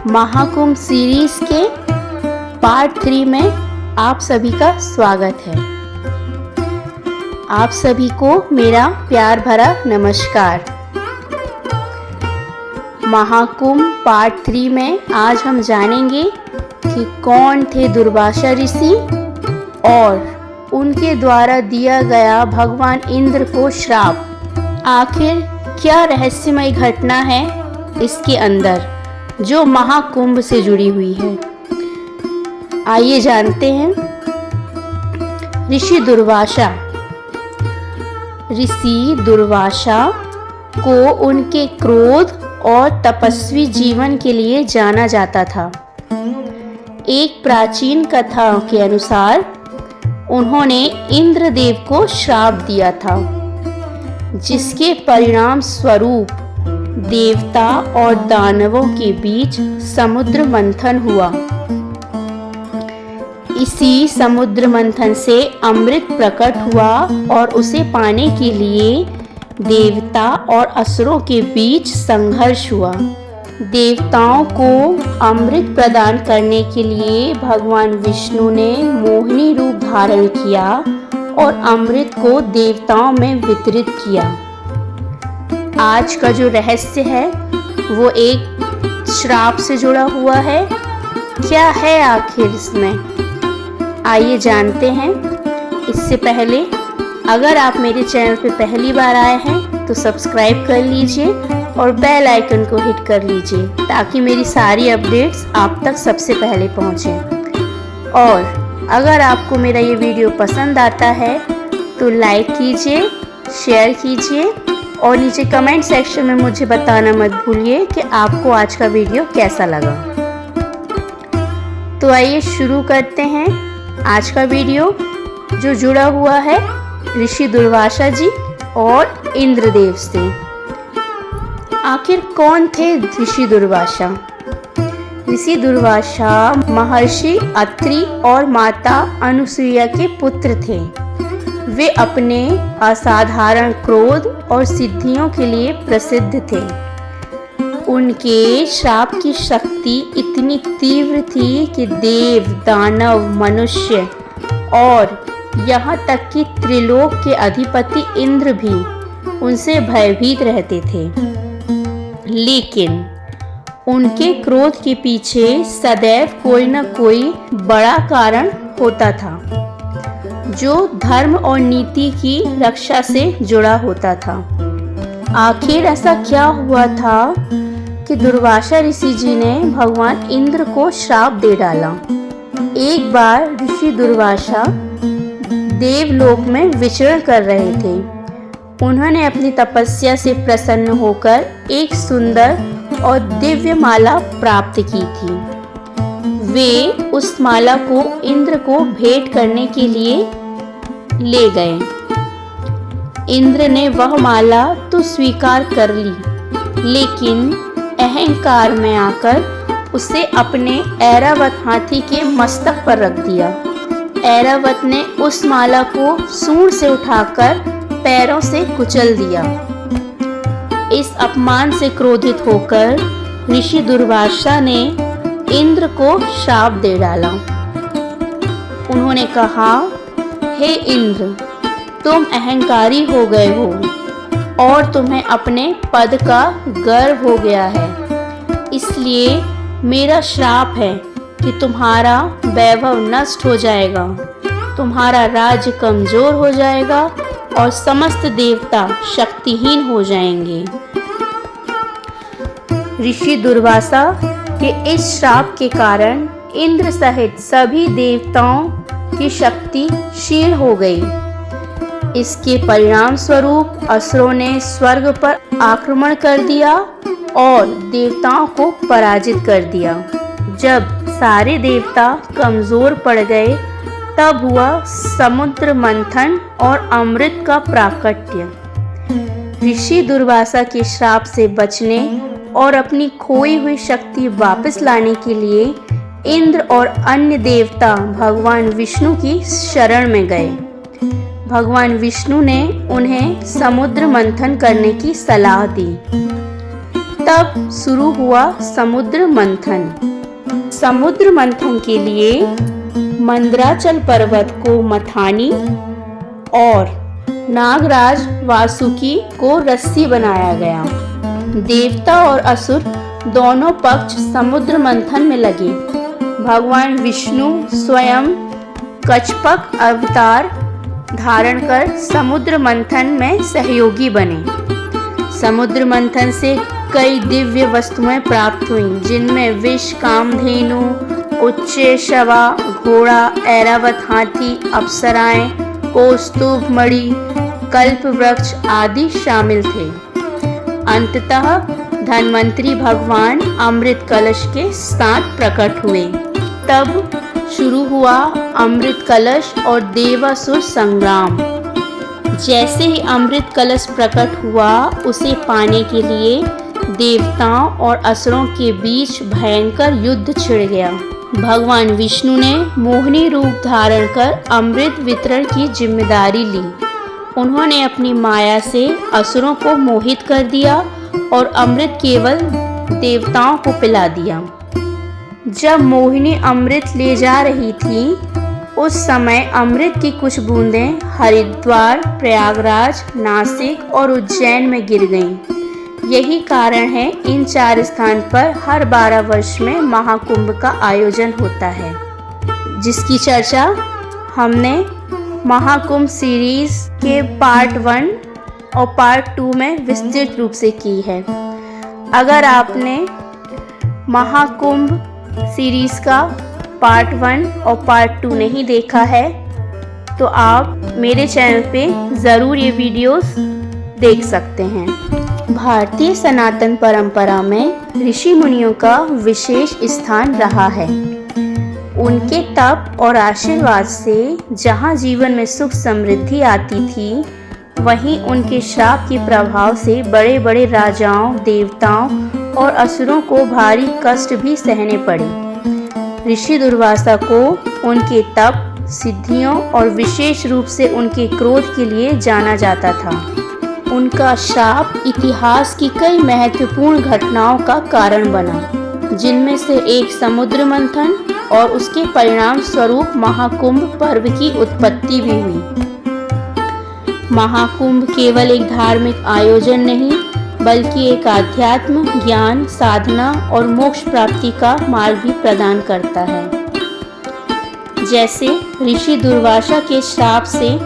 Mahakumbh series के part 3 में आप सभी का स्वागत है। आप सभी को मेरा प्यार भरा नमस्कार। महाकुंभ पार्ट 3 में आज हम जानेंगे कि कौन थे दुर्वासा ऋषि और उनके द्वारा दिया गया भगवान इंद्र को श्राप। आखिर क्या रहस्यमय घटना है इसके अंदर जो महाकुंभ से जुड़ी हुई है, आइए जानते हैं। ऋषि दुर्वासा को उनके क्रोध और तपस्वी जीवन के लिए जाना जाता था। एक प्राचीन कथा के अनुसार उन्होंने इंद्रदेव को श्राप दिया था, जिसके परिणाम स्वरूप देवता और दानवों के बीच समुद्र मंथन हुआ। इसी समुद्र मंथन से अमृत प्रकट हुआ और उसे पाने के लिए देवता और असुरों के बीच संघर्ष हुआ। देवताओं को अमृत प्रदान करने के लिए भगवान विष्णु ने मोहिनी रूप धारण किया और अमृत को देवताओं में वितरित किया। आज का जो रहस्य है वो एक श्राप से जुड़ा हुआ है। क्या है आखिर इसमें, आइए जानते हैं। इससे पहले अगर आप मेरे चैनल पे पहली बार आए हैं तो सब्सक्राइब कर लीजिए और बेल आइकन को हिट कर लीजिए ताकि मेरी सारी अपडेट्स आप तक सबसे पहले पहुंचे। और अगर आपको मेरा ये वीडियो पसंद आता है तो लाइक कीजिए, शेयर कीजिए और नीचे कमेंट सेक्शन में मुझे बताना मत भूलिए कि आपको आज का वीडियो कैसा लगा। तो आइए शुरू करते हैं आज का वीडियो जो जुड़ा हुआ है ऋषि दुर्वासा जी और इंद्रदेव से। आखिर कौन थे ऋषि दुर्वासा? ऋषि दुर्वासा महर्षि अत्रि और माता अनुसुईया के पुत्र थे। वे अपने असाधारण क्रोध और सिद्धियों के लिए प्रसिद्ध थे। उनके श्राप की शक्ति इतनी तीव्र थी कि देव, दानव, मनुष्य और यहाँ तक कि त्रिलोक के अधिपति इंद्र भी उनसे भयभीत रहते थे। लेकिन उनके क्रोध के पीछे सदैव कोई न कोई बड़ा कारण होता था जो धर्म और नीति की रक्षा से जुड़ा होता था। आखिर ऐसा क्या हुआ था कि दुर्वासा ऋषि जी ने भगवान इंद्र को श्राप दे डाला। एक बार ऋषि दुर्वासा देवलोक में विचरण कर रहे थे। उन्होंने अपनी तपस्या से प्रसन्न होकर एक सुंदर और दिव्य माला प्राप्त की थी। वे उस माला को इंद्र को भेंट करने के लिए ले गए। इंद्र ने वह माला तो स्वीकार कर ली, लेकिन अहंकार में आकर उसे अपने ऐरावत हाथी के मस्तक पर रख दिया। ऐरावत ने उस माला को सूंड से उठाकर पैरों से कुचल दिया। इस अपमान से क्रोधित होकर ऋषि दुर्वासा ने इंद्र को श्राप दे डाला। उन्होंने कहा, हे इंद्र, तुम अहंकारी हो गए हो और तुम्हें अपने पद का गर्व हो गया है। इसलिए मेरा श्राप है कि तुम्हारा वैभव नष्ट हो जाएगा, तुम्हारा राज्य कमजोर हो जाएगा और समस्त देवता शक्तिहीन हो जाएंगे। ऋषि दुर्वासा के इस श्राप के कारण इंद्र सहित सभी देवताओं की शक्ति क्षीण हो गई। इसके परिणाम स्वरूप असुरों ने स्वर्ग पर आक्रमण कर दिया और देवताओं को पराजित कर दिया। जब सारे देवता कमजोर पड़ गए तब हुआ समुद्र मंथन और अमृत का प्राकट्य। ऋषि दुर्वासा के श्राप से बचने और अपनी खोई हुई शक्ति वापस लाने के लिए इंद्र और अन्य देवता भगवान विष्णु की शरण में गए। भगवान विष्णु ने उन्हें समुद्र मंथन करने की सलाह दी। तब शुरू हुआ समुद्र मंथन। समुद्र मंथन के लिए मंदराचल पर्वत को मथानी और नागराज वासुकी को रस्सी बनाया गया। देवता और असुर दोनों पक्ष समुद्र मंथन में लगे। भगवान विष्णु स्वयं कच्छप अवतार धारण कर समुद्र मंथन में सहयोगी बने। समुद्र मंथन से कई दिव्य वस्तुएं प्राप्त हुईं, जिनमें विष, कामधेनु, उच्चैःश्रवा, घोड़ा, ऐरावत हाथी, अप्सराएं, कौस्तुभ मणि, कल्प वृक्ष आदि शामिल थे। अंततः धन्वंतरी भगवान अमृत कलश के साथ प्रकट हुए। तब शुरू हुआ अमृत कलश और देवासुर संग्राम। जैसे ही अमृत कलश प्रकट हुआ, उसे पाने के लिए देवताओं और असुरों के बीच भयंकर युद्ध छिड़ गया। भगवान विष्णु ने मोहिनी रूप धारण कर अमृत वितरण की जिम्मेदारी ली। उन्होंने अपनी माया से असुरों को मोहित कर दिया और अमृत केवल देवताओं को पिला दिया। जब मोहिनी अमृत ले जा रही थी, उस समय अमृत की कुछ बूंदें हरिद्वार, प्रयागराज, नासिक और उज्जैन में गिर गईं। यही कारण है इन 4 स्थान पर हर 12 वर्ष में महाकुंभ का आयोजन होता है, जिसकी चर्चा हमने महाकुंभ सीरीज के पार्ट 1 और पार्ट 2 में विस्तृत रूप से की है। अगर आपने महाकुंभ सीरीज का पार्ट 1 और पार्ट 2 नहीं देखा है, तो आप मेरे चैनल पे ज़रूर ये वीडियोस देख सकते हैं। भारतीय सनातन परंपरा में ऋषि मुनियों का विशेष स्थान रहा है। उनके तप और आशीर्वाद से जहाँ जीवन में सुख समृद्धि आती थी, वहीं उनके श्राप के प्रभाव से बड़े बड़े राजाओं, देवताओं और असुरों को भारी कष्ट भी सहने पड़े। ऋषि दुर्वासा को उनके तप, सिद्धियों और विशेष रूप से उनके क्रोध के लिए जाना जाता था। उनका श्राप इतिहास की कई महत्वपूर्ण घटनाओं का कारण बना, जिनमें से एक समुद्र मंथन और उसके परिणाम स्वरूप महाकुंभ पर्व की उत्पत्ति भी हुई। महाकुंभ केवल एक धार्मिक आयोजन नहीं, बल्कि एक आध्यात्म, ज्ञान, साधना और मोक्ष प्राप्ति का मार्ग भी प्रदान करता है। जैसे ऋषि दुर्वासा के श्राप से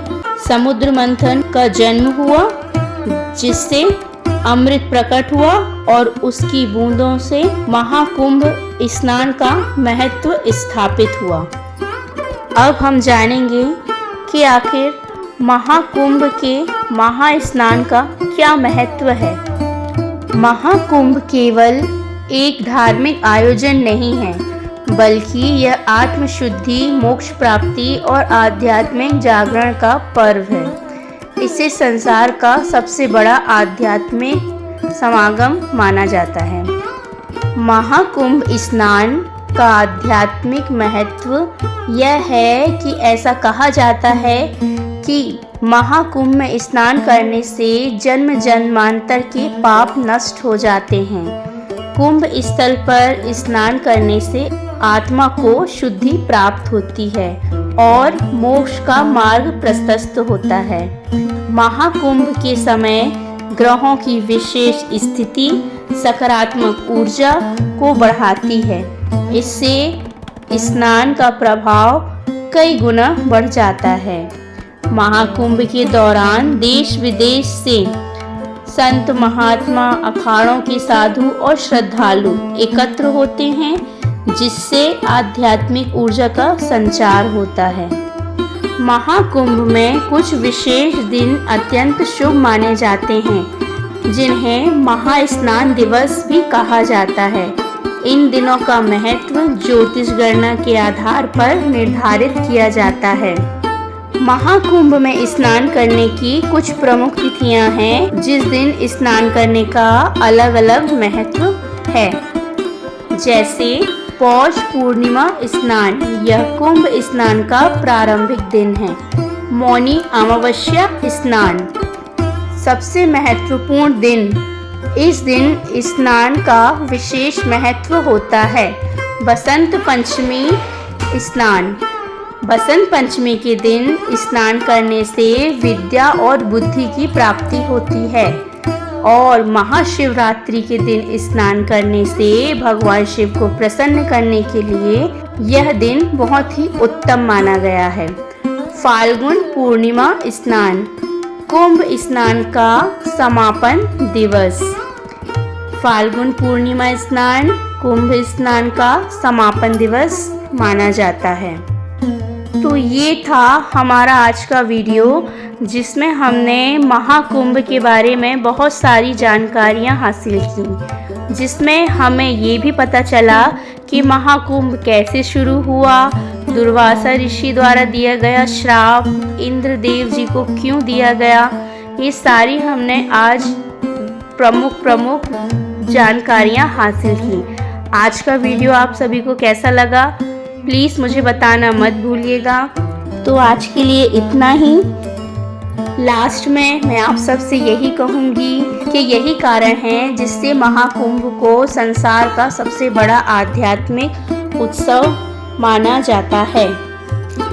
समुद्र मंथन का जन्म हुआ, जिससे अमृत प्रकट हुआ और उसकी बूंदों से महाकुंभ स्नान का महत्व स्थापित हुआ। अब हम जानेंगे कि आखिर महाकुंभ के महास्नान का क्या महत्व है। महाकुंभ केवल एक धार्मिक आयोजन नहीं है, बल्कि यह आत्मशुद्धि, मोक्ष प्राप्ति और आध्यात्मिक जागरण का पर्व है। इसे संसार का सबसे बड़ा आध्यात्मिक समागम माना जाता है। महाकुंभ स्नान का आध्यात्मिक महत्व यह है कि ऐसा कहा जाता है कि महाकुंभ में स्नान करने से जन्म जन्मांतर के पाप नष्ट हो जाते हैं। कुंभ स्थल पर स्नान करने से आत्मा को शुद्धि प्राप्त होती है और मोक्ष का मार्ग प्रशस्त होता है। महाकुंभ के समय ग्रहों की विशेष स्थिति सकारात्मक ऊर्जा को बढ़ाती है। इससे स्नान का प्रभाव कई गुना बढ़ जाता है। महाकुंभ के दौरान देश विदेश से संत, महात्मा, अखाड़ों के साधु और श्रद्धालु एकत्र होते हैं, जिससे आध्यात्मिक ऊर्जा का संचार होता है। महाकुंभ में कुछ विशेष दिन अत्यंत शुभ माने जाते हैं, जिन्हें महास्नान दिवस भी कहा जाता है। इन दिनों का महत्व ज्योतिष गणना के आधार पर निर्धारित किया जाता है। महाकुंभ में स्नान करने की कुछ प्रमुख तिथियां हैं, जिस दिन स्नान करने का अलग अलग महत्व है। जैसे पौष पूर्णिमा स्नान, यह कुंभ स्नान का प्रारंभिक दिन है। मौनी अमावस्या स्नान, सबसे महत्वपूर्ण दिन इस दिन स्नान का विशेष महत्व होता है। बसंत पंचमी स्नान। बसंत पंचमी के दिन स्नान करने से विद्या और बुद्धि की प्राप्ति होती है और महाशिवरात्रि के दिन स्नान करने से भगवान शिव को प्रसन्न करने के लिए यह दिन बहुत ही उत्तम माना गया है। फाल्गुन पूर्णिमा स्नान। कुंभ स्नान का समापन दिवस। फाल्गुन पूर्णिमा स्नान कुंभ स्नान का समापन दिवस माना जाता है। तो ये था हमारा आज का वीडियो, जिसमें हमने महाकुंभ के बारे में बहुत सारी जानकारियां हासिल की, जिसमें हमें ये भी पता चला कि महाकुंभ कैसे शुरू हुआ, दुर्वासा ऋषि द्वारा दिया गया श्राप इंद्रदेव जी को क्यों दिया गया। ये सारी हमने आज प्रमुख जानकारियां हासिल की। आज का वीडियो आप सभी को कैसा लगा प्लीज़ मुझे बताना मत भूलिएगा। तो आज के लिए इतना ही। लास्ट में मैं आप सबसे यही कहूँगी कि यही कारण है जिससे महाकुंभ को संसार का सबसे बड़ा आध्यात्मिक उत्सव माना जाता है।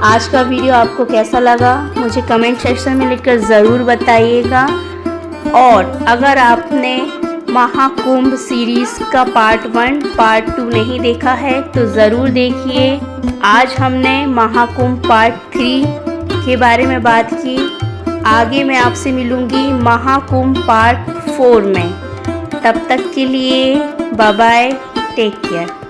आज का वीडियो आपको कैसा लगा मुझे कमेंट सेक्शन में लिखकर ज़रूर बताइएगा। और अगर आपने महाकुंभ सीरीज़ का पार्ट 1 पार्ट 2 नहीं देखा है तो ज़रूर देखिए। आज हमने महाकुंभ पार्ट 3 के बारे में बात की। आगे मैं आपसे मिलूंगी महाकुंभ पार्ट 4 में। तब तक के लिए बाय बाय, टेक केयर।